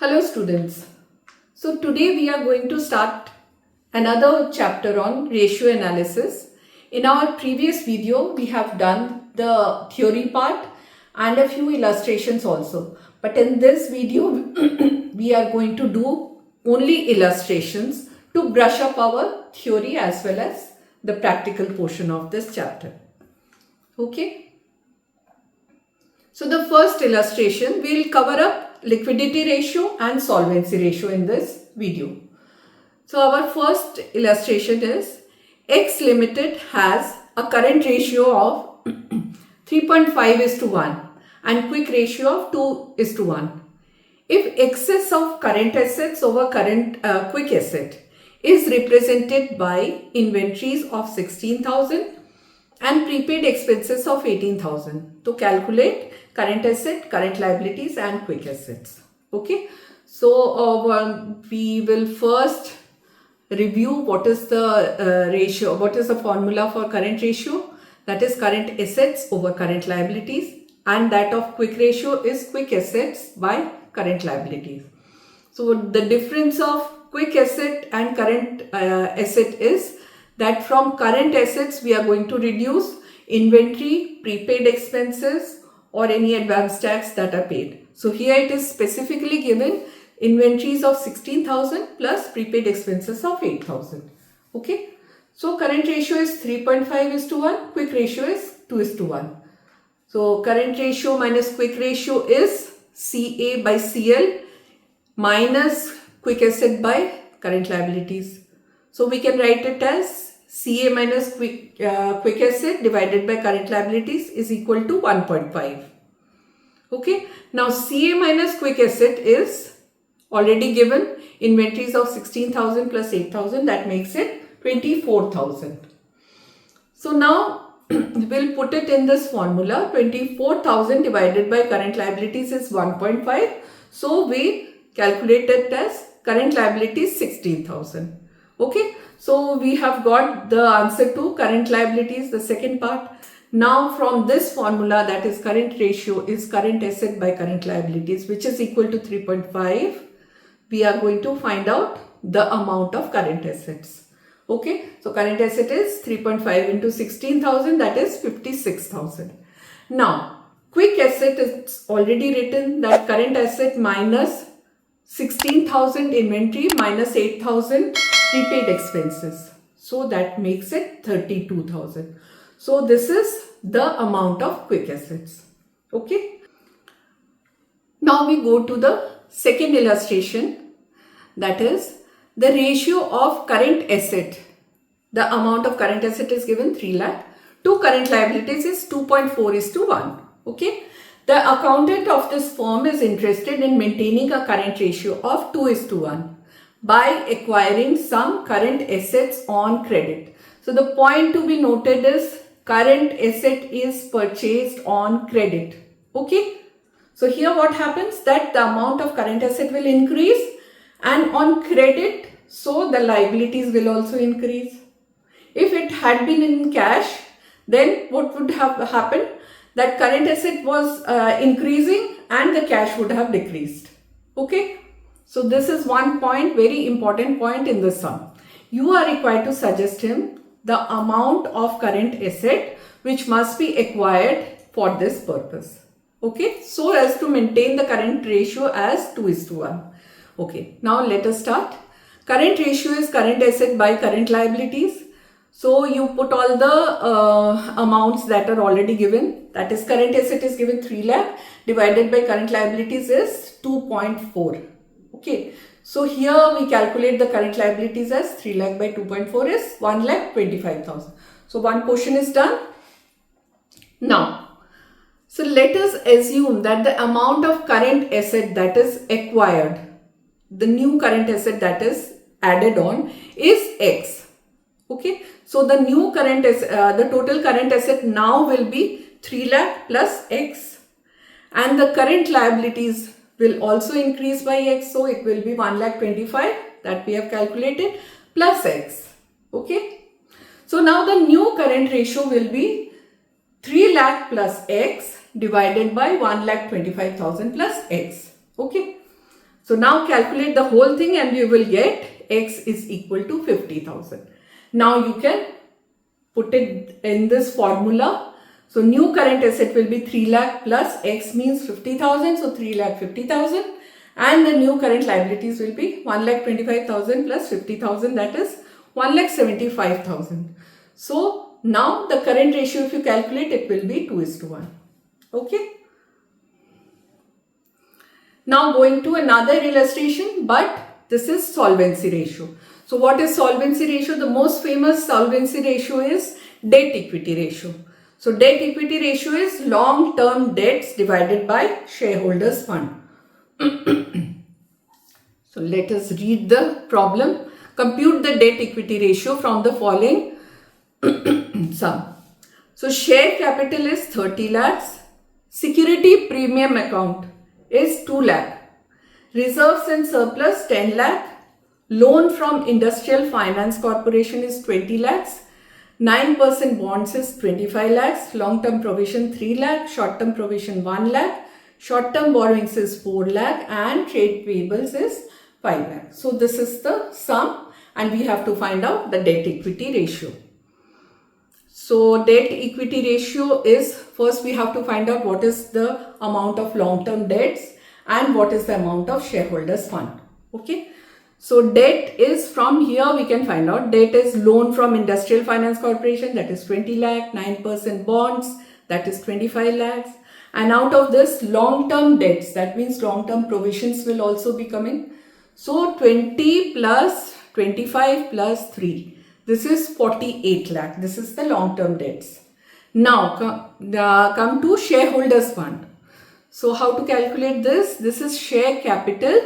Hello students. So today we are going to start another chapter on ratio analysis. In our previous video we have done the theory part and a few illustrations also. But in this video we are going to do only illustrations to brush up our theory as well as the practical portion of this chapter. Okay. So the first illustration, we will cover up liquidity ratio and solvency ratio in this video. So our first illustration is X Limited has a current ratio of 3.5:1 and quick ratio of 2:1. If excess of current assets over quick asset is represented by inventories of 16,000 and prepaid expenses of 18,000 to calculate current asset, current liabilities and quick assets. Okay. So we will first review what is the ratio, what is the formula for current ratio, that is current assets over current liabilities, and that of quick ratio is quick assets by current liabilities. So the difference of quick asset and current asset is that from current assets we are going to reduce inventory, prepaid expenses or any advance tax that are paid. So here it is specifically given inventories of 16,000 plus prepaid expenses of 8,000. Okay. So current ratio is 3.5:1, quick ratio is 2:1. So current ratio minus quick ratio is CA by CL minus quick asset by current liabilities. So we can write it as CA minus quick asset divided by current liabilities is equal to 1.5. Okay. Now CA minus quick asset is already given, inventories of 16,000 plus 8,000, that makes it 24,000. So now we'll put it in this formula. 24,000 divided by current liabilities is 1.5. So we calculate it as current liabilities 16,000. Okay. So we have got the answer to current liabilities, the second part. Now from this formula, that is current ratio is current asset by current liabilities, which is equal to 3.5. We are going to find out the amount of current assets. Okay. So current asset is 3.5 into 16,000, that is 56,000. Now quick asset is already written, that current asset minus 16,000 inventory minus 8,000 prepaid expenses. So that makes it 32,000. So this is the amount of quick assets. Okay. Now we go to the second illustration, that is the ratio of current asset. The amount of current asset is given 3 lakh. To current liabilities is 2.4:1. Okay. The accountant of this firm is interested in maintaining a current ratio of 2:1 by acquiring some current assets on credit. So the point to be noted is current asset is purchased on credit. Okay. So here what happens, that the amount of current asset will increase and on credit, so the liabilities will also increase. If it had been in cash, then what would have happened, that current asset was increasing and the cash would have decreased. Okay. So this is one point, very important point in the sum. You are required to suggest him the amount of current asset which must be acquired for this purpose. Okay. So as to maintain the current ratio as 2:1. Okay. Now let us start. Current ratio is current asset by current liabilities. So you put all the amounts that are already given. That is current asset is given 3 lakh divided by current liabilities is 2.4. Okay. So here we calculate the current liabilities as 3 lakh by 2.4 is 1,25,000. So one portion is done. Now, so let us assume that the amount of current asset that is acquired, the new current asset that is added on is X. Okay. So the new current asset, the total current asset now will be 3 lakh plus X, and the current liabilities will also increase by X. So it will be 1,25,000 that we have calculated plus X. Okay. So now the new current ratio will be 3 lakh plus X divided by 1,25,000 plus X. Okay. So now calculate the whole thing and you will get X is equal to 50,000. Now you can put it in this formula. So new current asset will be 3 lakh plus X means 50,000. So 3 lakh 50,000. And the new current liabilities will be 1 lakh 25,000 plus 50,000, that is 1 lakh 75,000. So now the current ratio, if you calculate, it will be 2:1. Okay. Now going to another illustration, but this is solvency ratio. So what is solvency ratio? The most famous solvency ratio is debt equity ratio. So debt equity ratio is long term debts divided by shareholders fund. So let us read the problem. Compute the debt equity ratio from the following sum. So share capital is 30 lakhs. Security premium account is 2 lakh. Reserves and surplus 10 lakh. Loan from Industrial Finance Corporation is 20 lakhs. 9% bonds is 25 lakhs. Long-term provision 3 lakh. Short-term provision 1 lakh. Short-term borrowings is 4 lakh. And trade payables is 5 lakh. So this is the sum and we have to find out the debt equity ratio. So debt equity ratio is, first we have to find out what is the amount of long-term debts and what is the amount of shareholders fund. Okay. So debt is, from here we can find out, debt is loan from Industrial Finance Corporation, that is 20 lakh, 9% bonds, that is 25 lakhs. And out of this long-term debts, that means long-term provisions will also be coming. So 20 plus 25 plus 3. This is 48 lakh. This is the long-term debts. Now come to shareholders fund. So how to calculate this? This is share capital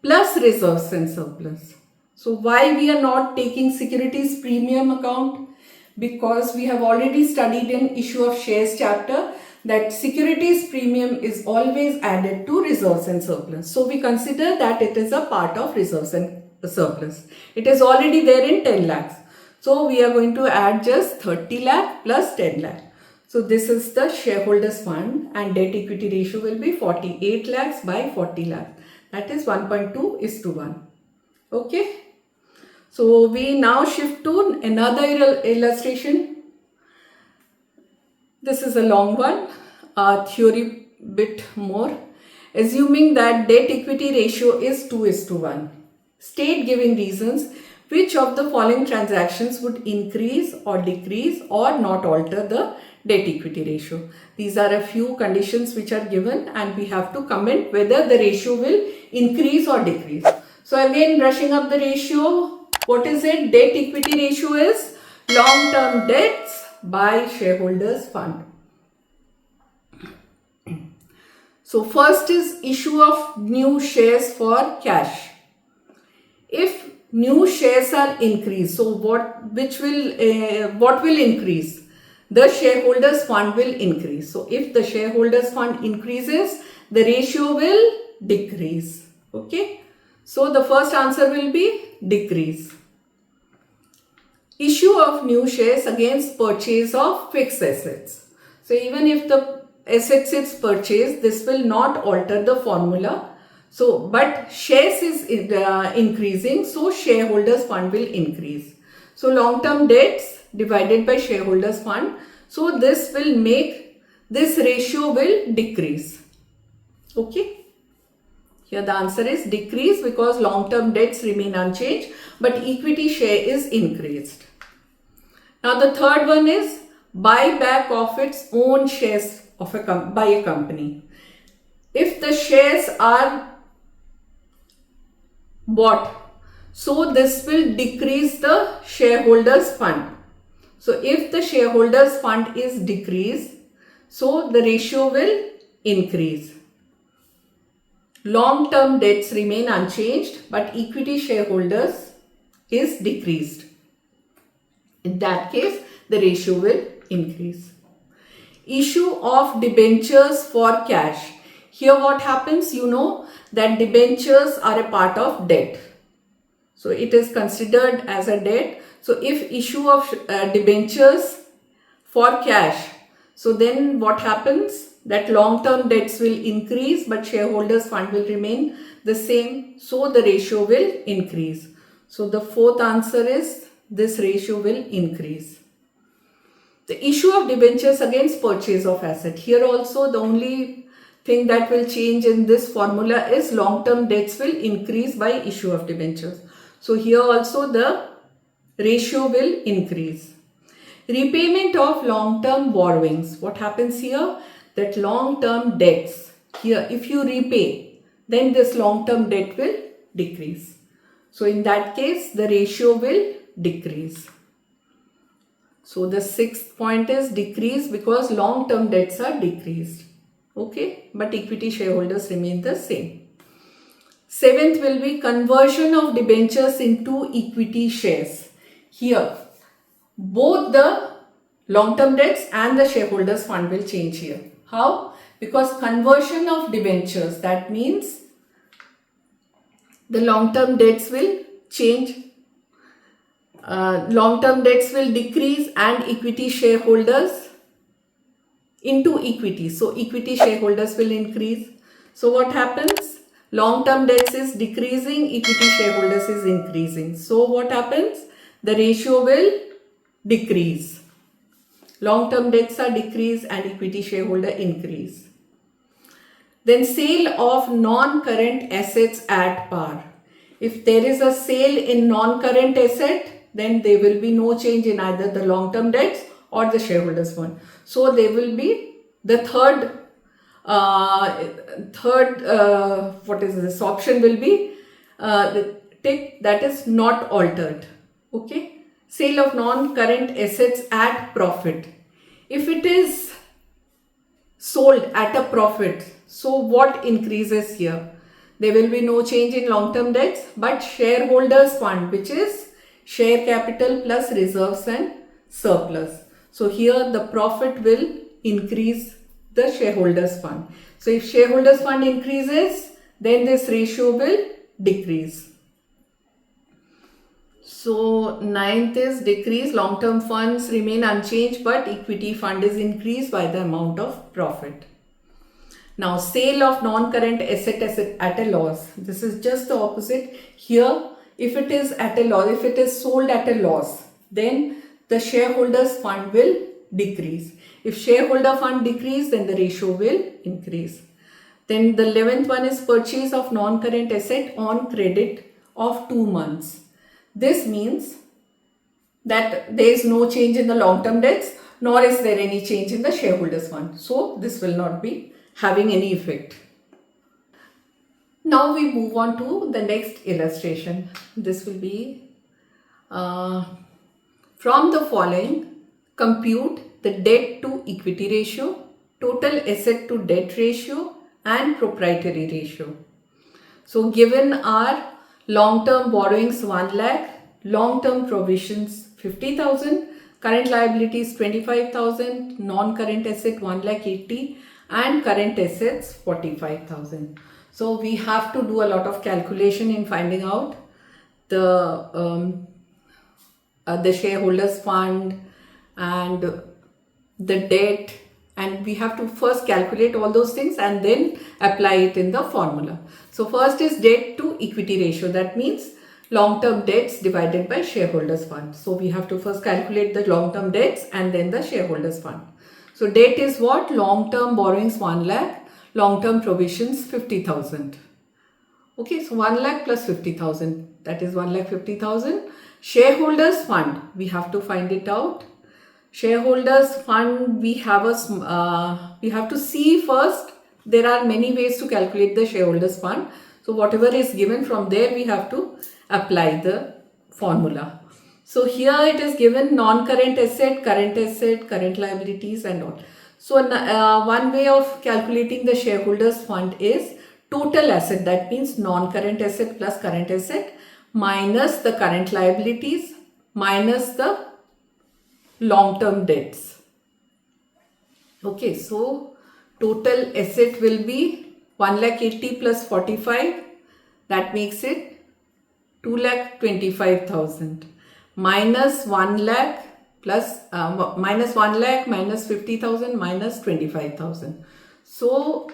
plus reserves and surplus. So why we are not taking securities premium account? Because we have already studied in issue of shares chapter that securities premium is always added to reserves and surplus. So we consider that it is a part of reserves and surplus. It is already there in 10 lakhs. So we are going to add just 30 lakh plus 10 lakh. So this is the shareholders fund and debt equity ratio will be 48 lakhs by 40 lakhs. That is 1.2:1. Okay. So we now shift to another illustration. This is a long one, theory bit more. Assuming that debt equity ratio is 2:1. State giving reasons which of the following transactions would increase or decrease or not alter the debt equity ratio. These are a few conditions which are given and we have to comment whether the ratio will increase or decrease. So again, brushing up the ratio, what is it? Debt equity ratio is long-term debts by shareholders fund. So first is issue of new shares for cash. If new shares are increased, so what will increase? The shareholders fund will increase. So if the shareholders fund increases, the ratio will decrease. Okay. So the first answer will be decrease. Issue of new shares against purchase of fixed assets. So even if the assets is purchased, this will not alter the formula. So, but shares is increasing, so shareholders fund will increase. So long-term debts divided by shareholders fund. So this will make, this ratio will decrease. Okay. Here the answer is decrease because long-term debts remain unchanged, but equity share is increased. Now the third one is buyback of its own shares of by a company. If the shares are bought, so this will decrease the shareholders fund. So if the shareholders fund is decreased, so the ratio will increase. Long-term debts remain unchanged, but equity shareholders is decreased. In that case, the ratio will increase. Issue of debentures for cash. Here what happens, you know that debentures are a part of debt. So it is considered as a debt. So if issue of debentures for cash, so then what happens? That long-term debts will increase but shareholders fund will remain the same, so the ratio will increase. So the fourth answer is this ratio will increase. The issue of debentures against purchase of asset. Here also the only thing that will change in this formula is long-term debts will increase by issue of debentures. So here also the ratio will increase. Repayment of long-term borrowings. What happens here? That long-term debts, here if you repay, then this long-term debt will decrease. So in that case, the ratio will decrease. So the sixth point is decrease because long-term debts are decreased. Okay, but equity shareholders remain the same. Seventh will be conversion of debentures into equity shares. Here, both the long-term debts and the shareholders fund will change here. How? Because conversion of debentures, that means the long-term debts will change. Long-term debts will decrease and equity shareholders into equity. So equity shareholders will increase. So what happens? Long-term debts is decreasing, equity shareholders is increasing. So what happens? The ratio will decrease. Long-term debts are decreased and equity shareholder increase. Then sale of non-current assets at par. If there is a sale in non-current asset, then there will be no change in either the long-term debts or the shareholders fund. So there will be the third option will be the tick, that is not altered. Okay. Sale of non-current assets at profit. If it is sold at a profit, so what increases here? There will be no change in long-term debts, but shareholders fund, which is share capital plus reserves and surplus. So here the profit will increase the shareholders fund. So if shareholders fund increases, then this ratio will decrease. So ninth is decrease. Long-term funds remain unchanged, but equity fund is increased by the amount of profit. Now sale of non-current asset at a loss. This is just the opposite. Here, if it is at a loss, if it is sold at a loss, then the shareholders fund will decrease. If shareholder fund decrease, then the ratio will increase. Then the 11th one is purchase of non-current asset on credit of 2 months. This means that there is no change in the long-term debts, nor is there any change in the shareholders fund. So this will not be having any effect. Now we move on to the next illustration. This will be from the following, compute the debt to equity ratio, total asset to debt ratio and proprietary ratio. So given our long-term borrowings 1 lakh, long-term provisions 50,000, current liabilities 25,000, non-current asset 1,80,000 and current assets 45,000. So we have to do a lot of calculation in finding out the shareholders fund and the debt, and we have to first calculate all those things and then apply it in the formula. So first is debt to equity ratio, that means long-term debts divided by shareholders fund. So we have to first calculate the long-term debts and then the shareholders fund. So debt is what? Long-term borrowings 1 lakh, long-term provisions 50,000. Okay, so 1 lakh plus 50,000, that is 1,50,000. Shareholders fund, we have to find it out. Shareholders fund, we have to see first. There are many ways to calculate the shareholders fund. So whatever is given, from there we have to apply the formula. So here it is given non-current asset, current liabilities and all. So one way of calculating the shareholders fund is total asset, that means non-current asset plus current asset minus the current liabilities minus the long-term debts. Okay, so total asset will be 1,80,000 plus 45, that makes it 2,25,000 minus 1 lakh plus minus 1 lakh minus 50,000 minus 25,000. So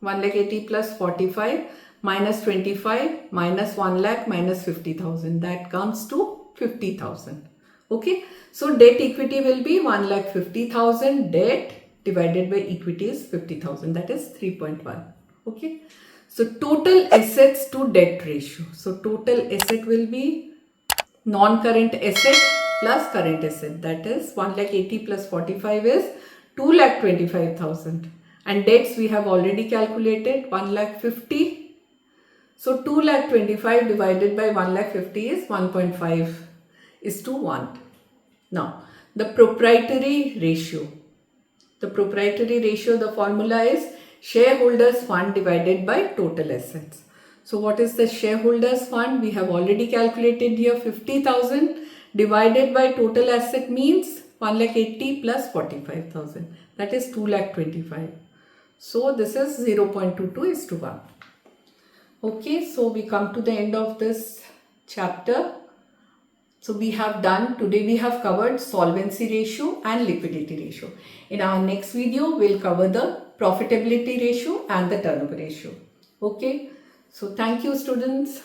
1,80,000 plus 45 minus 25 minus 1 lakh minus 50,000. That comes to 50,000. Okay. So debt equity will be 1,50,000. Debt divided by equity is 50,000. That is 3.1. Okay. So total assets to debt ratio. So total asset will be non-current asset plus current asset. That is 1,80,000 plus 45 is 2,25,000. And debts we have already calculated 1,50,000. So 2,25,000 divided by 1,50,000 is 1.5 is to 1. Now the proprietary ratio. The proprietary ratio, the formula is shareholders fund divided by total assets. So what is the shareholders fund? We have already calculated here 50,000 divided by total asset means 1,80,000 plus 45,000. That is 2,25,000. So this is 0.22 is to 1. Okay, so we come to the end of this chapter. So we have done, today we have covered solvency ratio and liquidity ratio. In our next video, we'll cover the profitability ratio and the turnover ratio. Okay, so thank you students.